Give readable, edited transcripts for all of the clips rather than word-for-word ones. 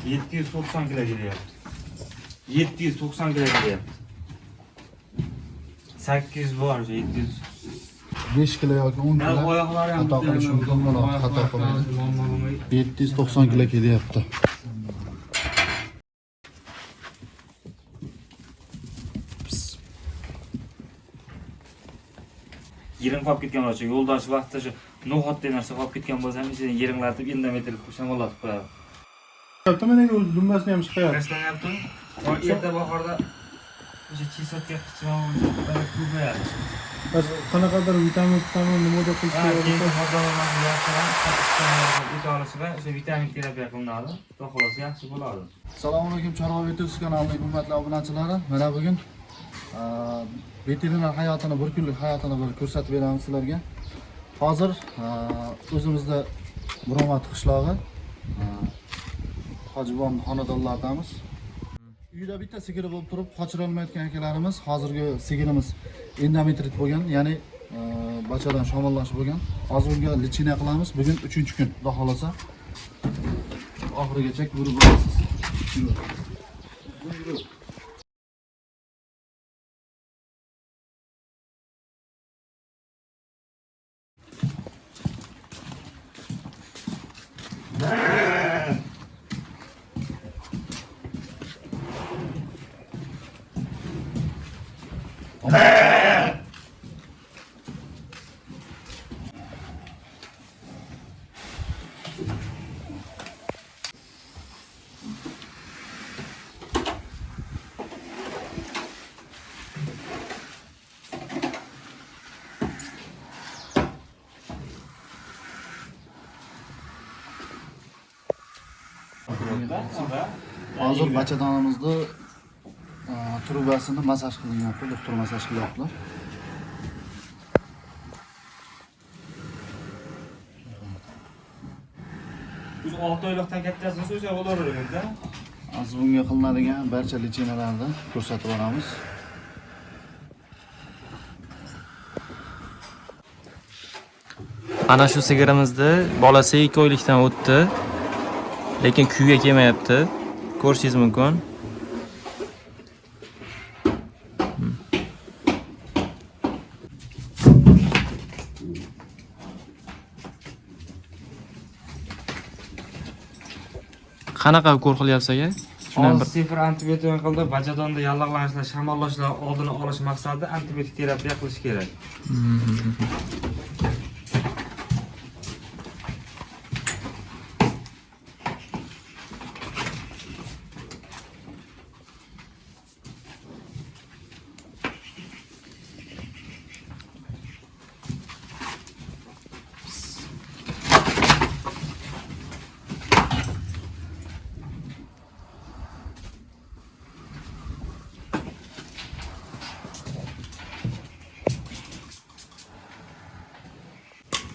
790 kilo geliyor. 790 kilo geliyor. 800 var, 700. 5 kilo yoki 10 kilo xato qilish mumkin, mana xato qilmaydi. 790 kilo kelyapti. Yerim qolib ketgan bo'lsa, yo'ldosh vaqtda shu no'xatday narsa qolib ketgan bo'lsa ham ichidan yeringlatib, endometrib shamollatib qo'yadi. Yaptı mı ne dumbasını ham chiqyapti. Tashlanayapti. Erta bahorda o'sha chisatga qichqirib ko'payadi. Bas qanaqadir vitamin nima deb qilsa keyin hozirlarni yaxshiroq o'ta olishga o'sha vitamin terapiya qilinadi. Xudo xolasa yaxshi bo'ladi. Assalomu alaykum Chorva Veterinaris kanalining hurmatli obunachilari. Mana bugun veterinar hayotini, bir kunlik hayotini bir ko'rsatib beramiz sizlarga. Hozir o'zimizda Muromad qishlog'i Hojibon xonadonlardamiz. Uyda bitta sigiri bo'lib turib, qochira olmayotgan akalarimiz, hozirgi sigirimiz endometrit bo'lgan, ya'ni bachadan shamollash bo'lgan. Hozir unga lichina qilamiz. Bugun 3-kun, xudo xolasa. Oxirigacha ko'rib olasiz. Hozir bachadonimizni trubasini masaj qilyapti, doktor masaj qilyaptilar. Biz 6 oylikdan kattasini o'sha bo'laveradi-da. Hozir bunga qilinadigan barcha lichinalarni ko'rsatib boramiz. Ana shu sigirimizni bolasi 2 oylikdan o'tdi. Lekin kuyga kelmayapti. Ko'rishingiz mumkin. Qanaqa ko'r qilyapsiz aka? Hozir sifir antibiotik qildi, bachadonda yallig'lanishlar, shamollashlar oldini olish maqsadida antibiotik terapiya qilish kerak.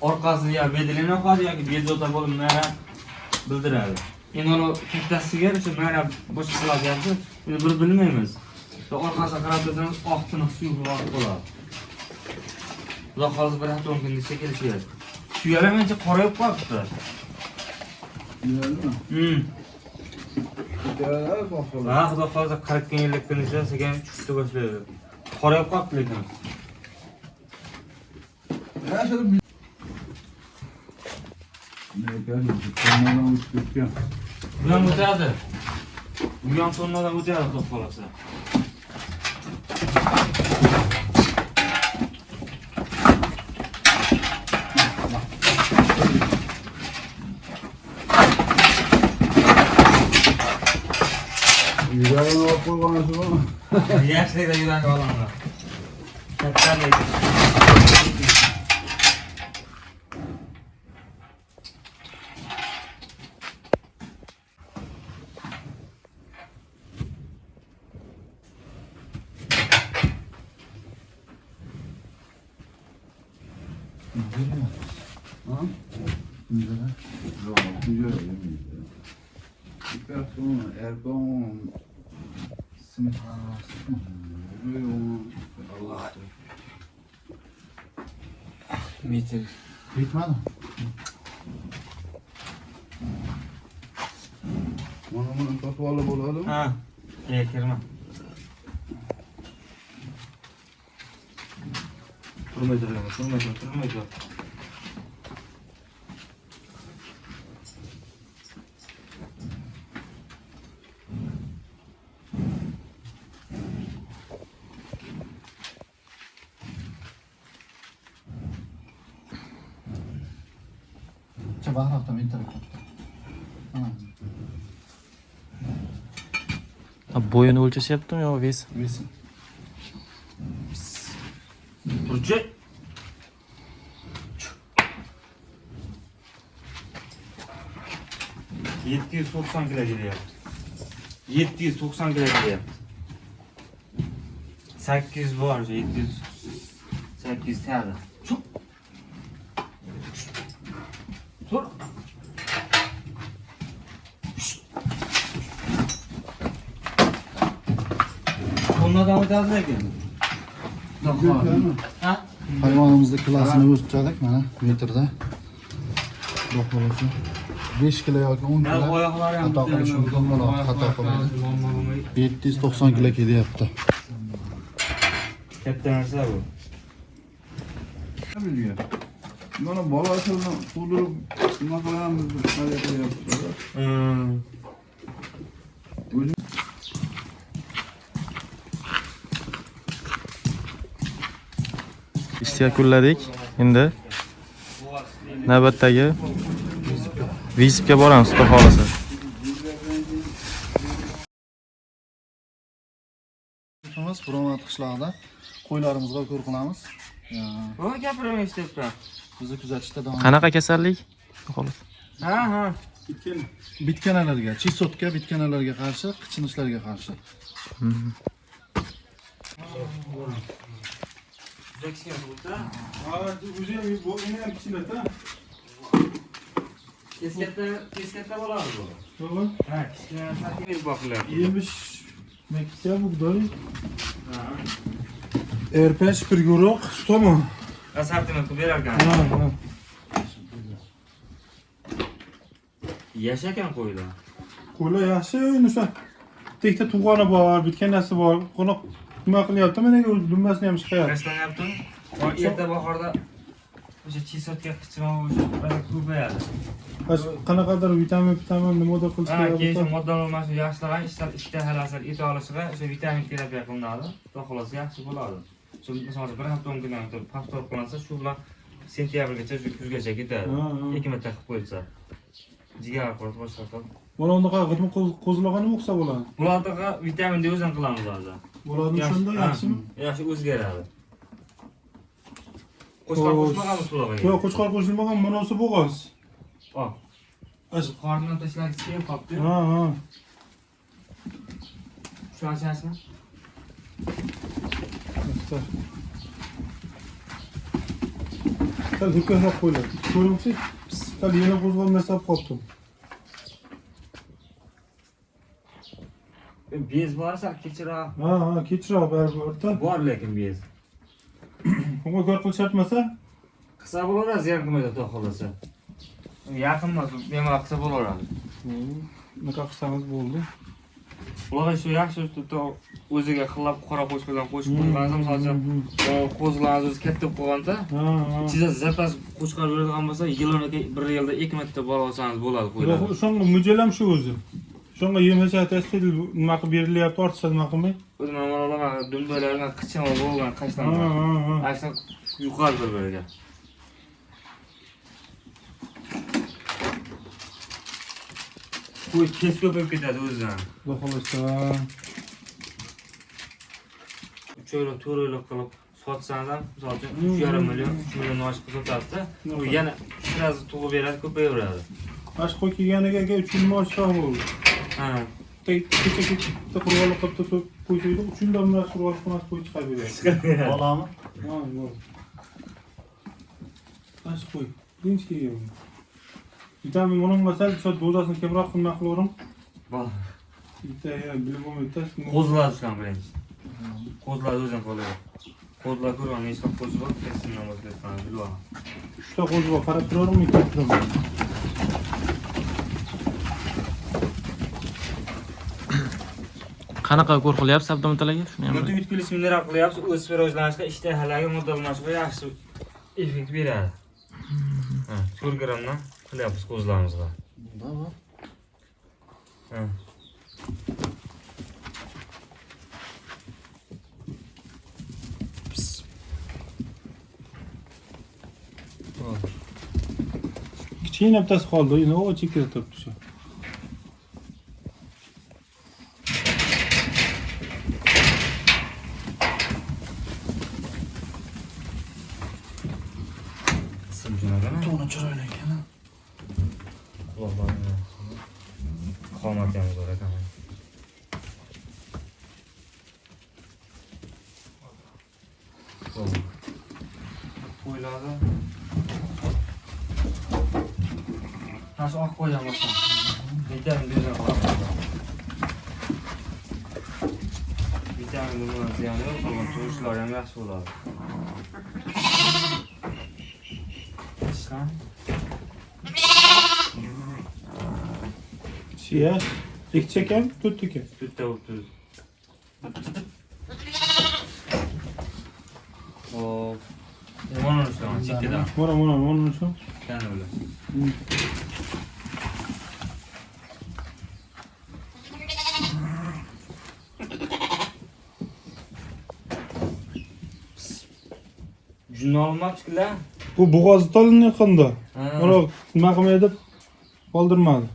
Orqasida ya bedelini qo'yadi yoki bezovta bo'lib mana bildiradi. Endi uni kattasiga o'sha mana boshqa qilyapti. Biz bir bilmaymiz. Orqasiga qarab tursangiz oqtini suyuq bo'ladi. Xudo xolasa bir hafta 10 kunda kelishyapti. Suyalib mencha qorayib qolibdi. Xudo xolasa 40 yillik kuncha sekin tushishni boshlaydi. Qorayib qolibdi lekin. Bulan o'tadi. Buyon sonnadan o'tadi xudo xolasa. Yuragini olib qo'ygansiz-mi? Yaxshilikda yuragi olaman. Kattalik. Metre. Bitmedi. Mana buni topib olib bo'ladimi? Ha. Kirma. Turmaydi. Bahroqda mentalak. Bo'yini o'lchashyaptimi yo ves? Vesi. Turchi. 790 kilo kelyapti. 790 kilo kelyapti. 800 bor, 700. 800 tadi. Tur. Bunlardan o'tadi lekin. Ha? Hayvonimizni klassini o'lchadik mana metrda. Baholasi 5 kilo yoki 10 kilo. Oyoqlari ham xato qilish mumkin bo'ladi, xato qilmaydi. 790 kilo kelyapti. Katta narsa bu. Bilgan. Mana bolasini quvdirib nima qilamiz deb qilyapti. Ishni yakunladik. Endi navbatdagi visipga boramiz, xudo xolasa. Buromat qishlog'ida qo'ylarimizga ko'r qilamiz. Voy gapiraman ishlayapman. Bizni kuzatishda davom. Qanaqa kasallik? Xudo xolasa. Ha. Bitkanalarga, chisotga, bitkanalarga qarshi, qichinishlarga qarshi. Uzakishgan bo'lsa, ham kichkinada. Tezkatda bo'ladi bu. Ha, kichkina sakkiz boqilyapti. Yemish makka bug'doy. Erpash bir guruh stoma. Asartini qilib berar ekan. Yashagan qo'ylar. Qo'la yaxshi, o'sha tekta tug'ani bor, bitkanasi bor. Qo'noq nima qilyapti? Mana dumbasini ham chiqyapti. Tashlanyapti. Erta bahorda o'sha chisotga qichima o'sha ko'payadi. Qanaqadir vitamin nimadir qilish Ha, keyin kerak. moddalar mana yaxshilagan ishda halasar et olishiga o'sha vitamin terapiya qilinadi. Xudo xolasa yaxshi bo'ladi. Shu masalan bir hafta 10 kundan o'tib pastor qilinsa, shu bilan sentyabrgacha, shu kuzgacha ketadi. Ikki marta qilib qo'yilsa. Jigar qurut boshqa qilib. Mana undaqa g'itmi qo'zilog'ani o'xsa bo'ladi. Bularga vitamin deb o'zim qilamiz hozir. Bo'ladimi shunda yaxshimi? Yaxshi o'zgaradi. Qo'shqor qo'shmaganmiz bularga. Yo'q, qo'chqor qo'shilmagan, bunisi bo'g'oz. Hop. Qornini tashlagisi kelib qolibdi. Ha. Shu achasini. Tal hukka qo'ylar. Ko'rimsiz, tal yana qo'zg'almasa qoldim. Bez borsa kechira. Ha, kechroq baribir. Bor lekin bez. Unga ko'r qilish shartmasa, Qilsa bo'laveradi, ziyon qilmaydi xudo xolasa. Yaqin emas, bemalol qilsa bo'laveradi. nima qilsangiz bo'ldi. Ular shu yaxshi o'ziga xillab qora qo'shqadan qo'shib qo'ygansa, masalan, qo'zlarni o'zi katta bo'lib qolganda, ichida zapas qo'shqar beradigan bo'lsa, yilini bir yilda 2 marta bola olsangiz bo'ladi qo'ylar. Shunga mo'ljallam shu o'zi. Shunga yemacha test nima qilib berilyapti, ortiqcha nima qilmay. O'zi normal olaman, dumbalarga qichima bo'lgan qashdan. Ashna yuqori bir-biriga. Qo'y tez ko'payib ketadi o'zidan. Xudo xolasa. 3 oylik, 4 oylik qilib sotsangiz ham, misol uchun 3,5 million, 3 million oshib sotasiz-da, u yana sразу tug'ib beradi, ko'payaveradi. Ash qo'y kelganiga 3 yil oshroq bo'ldi. Ha. Kecha qurg'onlik qilib qo'ydik, 3 yildan beri qurg'onlik qilmas qo'y chiqarib beradi. Bolami? Ha, yo'q. Ash qo'y. Birinchi kelgan. Vitamin bunun masal shu dozasini kamroq qilmoq qilaverim. Bor. Bitta bilib bo'lmaydi. Qo'zlar ham birinchi. Qo'zlar o'zim qo'yadi. Qo'zlar ko'rgan nechta qo'z bor, kesinlikle boshlayotgan bilib olaman. 3 ta qo'z bor, qarab turavermi, ikki turavermi? Qanaqa ko'r qilyapsiz avtomatlarga? Shuni ham. Multi yutkilish mineral qilyapsiz, o'sib rivojlanishga, ishtahalarga, moddalashga yaxshi effekt beradi. Ha, 4 grammdan qilyapmiz ko'zlarimizga. Bunda bor. Ha. Kichkina bittasi qoldi. Endi o chekka turibdi shu. To'g'ri chiroyli ekan. Quloqlarni qomat ham bor ekan. Qo'yladi. Tash oq qo'yamiz. Vitamin beradi. Vitamin nima ziyoni yo'q, qolgan turishlar ham yaxshi bo'ladi. Shiya, ikki ekan, 4 ekan. Bitta o'tdi. O, mana shu chekkadan. Mana shu. Qani o'la. Juni olmabsiz-ku. Bu bo'g'ozi tolingan qanda. Ha. Mana nima qilmaydi deb qoldirmadi.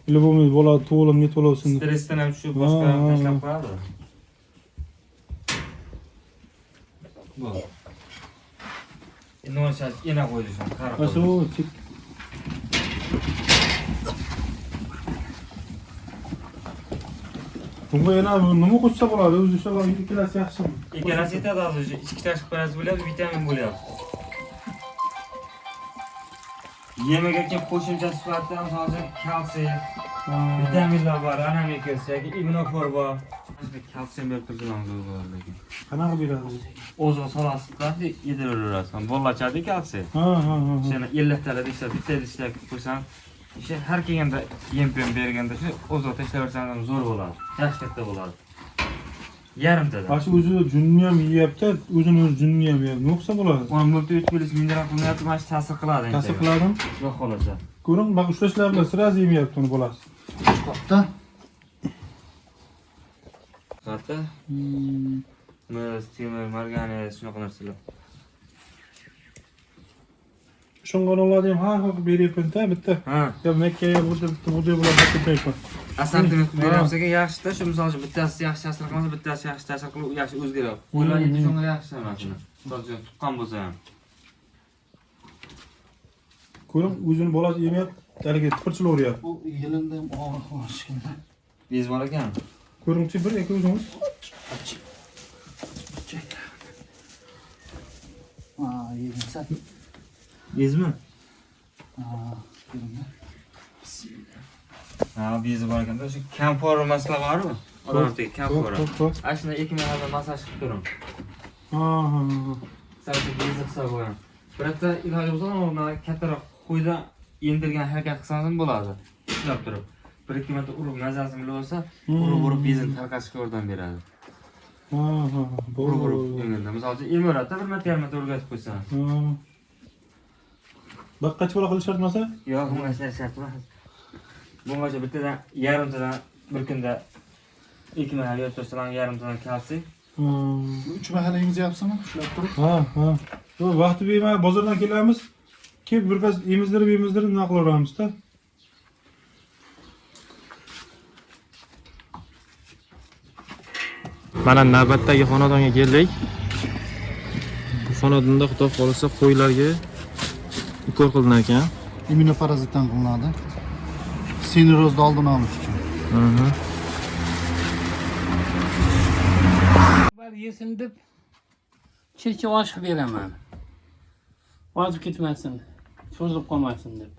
Ile bo'lmaydi, bola tug'ilib net bo'lsin deb. Stressdan ham tushib boshqa ham tashlab qo'yadi. Bu. Endi o'sha yana qo'ydi shuni, qarab. Mana shu chek. Bunga yana nima qo'shsa bo'ladi? O'zi shu ikkalasi yaxshimi? Ikkalasi yetadi hozir. Ichki tashqi parasi bo'lyapti, vitamin bo'lyapti. Yemaga kelib qo'shimcha sifatida hozir kalsiy, vitaminlar bor, anamikos yoki immunofor bor. Kalsiy berib turganamiz o'zlariga. Qanaqa beradi? O'zini solasizda yediraverasiz. Bo'lachadi kalsiy. Ha. O'shani 50 talada ishlab, bitta idishga qo'ysam, o'sha har kelganda yem-pem berganda shu o'zini tashlaversangiz ham zo'r bo'ladi. Yaxshi katta bo'ladi. Yarimtada. Ashi o'zi junni ham yeyapti, o'zini o'zi junni ham yeyapti. Yo'qsa bo'ladi. Uni multi yutkilish mineral qilyapti, mana shu ta'sir qiladi. Ta'sir qiladimi? Xudo xolasa. Ko'ring, bak ushlashlar bilan sirasi yemayapti uni bolasi. Qopda. Qatta? Mis, temir, marganet, shunaqa narsalar. Shunga oladi ham har xil beryapti bitta. Ha. Ya Makkaga burada bitta bular bitta aytib. Asantimlik beramiz-ki yaxshi-da, shu misol bittasi yaxshi ta'sir qilmasa, bittasi yaxshi ta'sir qilib, yaxshi o'zgaradi. Ular endi shunga yaxshi emasmi? Misol tuqqan bo'lsa ham. Ko'ring, o'zini bolasi yemayapti, dalaga tipirchilaveryapti. Bu yilında ham og'riq bor shekilli. Bez bor ekan. Ko'ringchi bir aka o'zingiz. Ha, yeyinsa. Bezmi? Ha, ko'ringmi? Ha, bezi bor ekanda, shu kampor masala bormi? Odamdagi kampor. Ashuna 2 marta masaj qilib turing. Ha. Sal bezi hisob qo'ying. Biroqda iloji bo'lsa, uni kattaroq qo'yda yendirgan harakat qilsangiz ham bo'ladi. Ushlab turib. 1-2 marta urib mazasini bilib olsa, urib bezini tarqatishga yordam beradi. Ha. Urib yengilda. Misol uchun 20 marta, 1 marta o'rgatib qo'ysan. Baqqachi bola qilish shart emas-a? Yo'q, bunga shart emas. Bungacha bittadan yarimtadan bir kunda 2 mahal yeb tursalar, yarimtadan kalsiy. 3 mahal yeyapsizmi? Ushlab turib. Ha. Yo, vaqti bermay bozordan kelamiz. Kelib bir pas emizdirib nima qilaveramiz-da. Mana navbatdagi xonadonga keldik. Bu xonadonda xudo xolisa qo'ylarga ukol qilinar ekan. Immunoparazitdan qilinadi. Sinirozda oldini olish uchun. Yesin deb chirchi oshib beraman. Ozib ketmasin, cho'zilib qolmasin deb.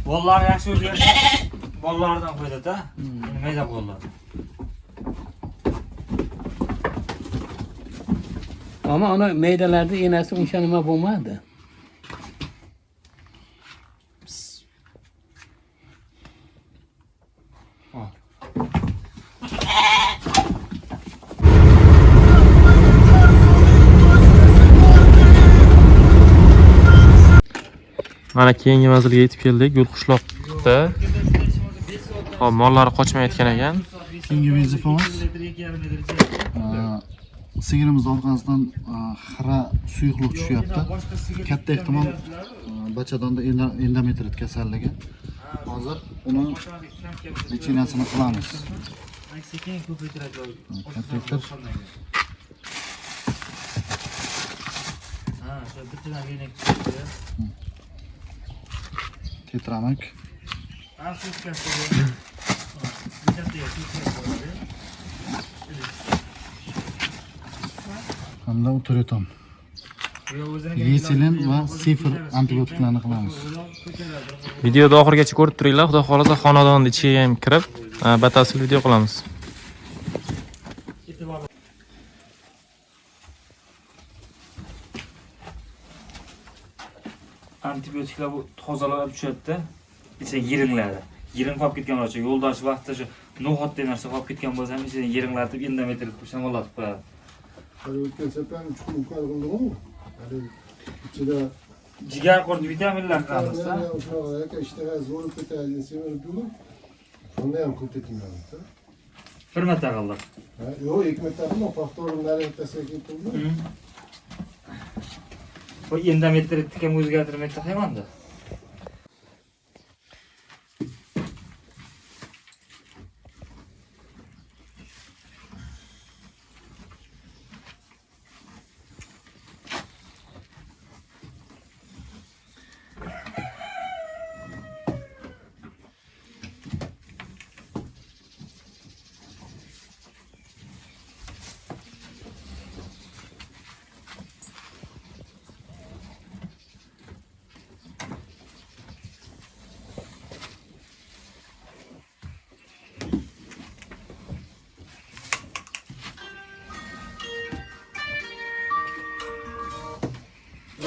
Bolalar yaxshi o'zgarsa, bolalardan qo'yadi-da. Mayda bolalar. Ama ona meydalarda enasi o'sha nima bo'lmadi. Mana keyingi manzilga yetib keldik. Gulqishloqda. Hop, mollari qochmayotgan ekan. Keyingi vazifamiz sigirimiz orqasidan xira suyuqlik tushyapti. Katta ehtimol bachadonda endometrit kasalligi. Hozir uni lichinasini qilamiz. Kateter. Tetramak. Hamda uteretom. Yeselin va sifir antibiotiklarni qilamiz. Videoda oxirigacha ko'rib turinglar. Xudo xolasa xonadonning ichiga ham kirib, batafsil video qilamiz. Antibiotiklar bu tozalab tushadi. Ichiga yiringlari. Yiring qolib ketgan bo'lsa, yo'ldosh vaqtida shu no'xatday narsa qolib ketgan bo'lsa ham ichiga yiringlatib endometrit shamollatib qo'yadi. O'tgan safar 3 kun uqar qildim-ku. Ichida Jigar qurdi vitaminlar qilamiz-da. o'sha ishtaha zo'r ketadi, semirib turdim. Shunda ham ko'tatinglar. Bir marta qildik. Yo'q, ikki marta qildim, paxtorlarni ertasiga ketdim. Bu endometritni ham o'zgartirmaydi hayvonda.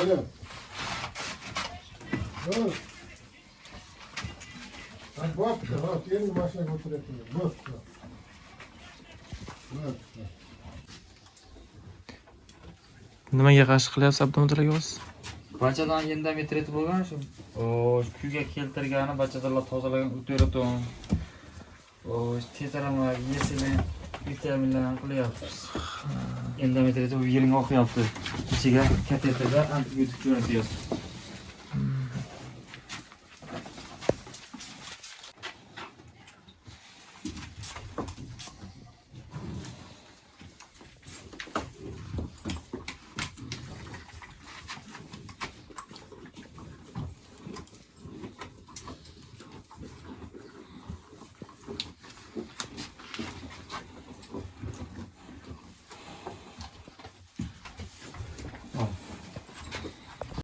Öyle. Dur. Bak, bak, yerini başına götürelim. Bak. Bak. Nimaga qarshi qilyapsiz Abdumutaligoz? Bachadan endometrit bo'lgan shu. Kuyga keltirgani bachadanlar tozalagan uteretom. Tetramak, yeselin, vitaminlarni qilyapmiz. Endometrit bu yiring oqyapti. Ichiga kateterda antibiotik jo'natyapti.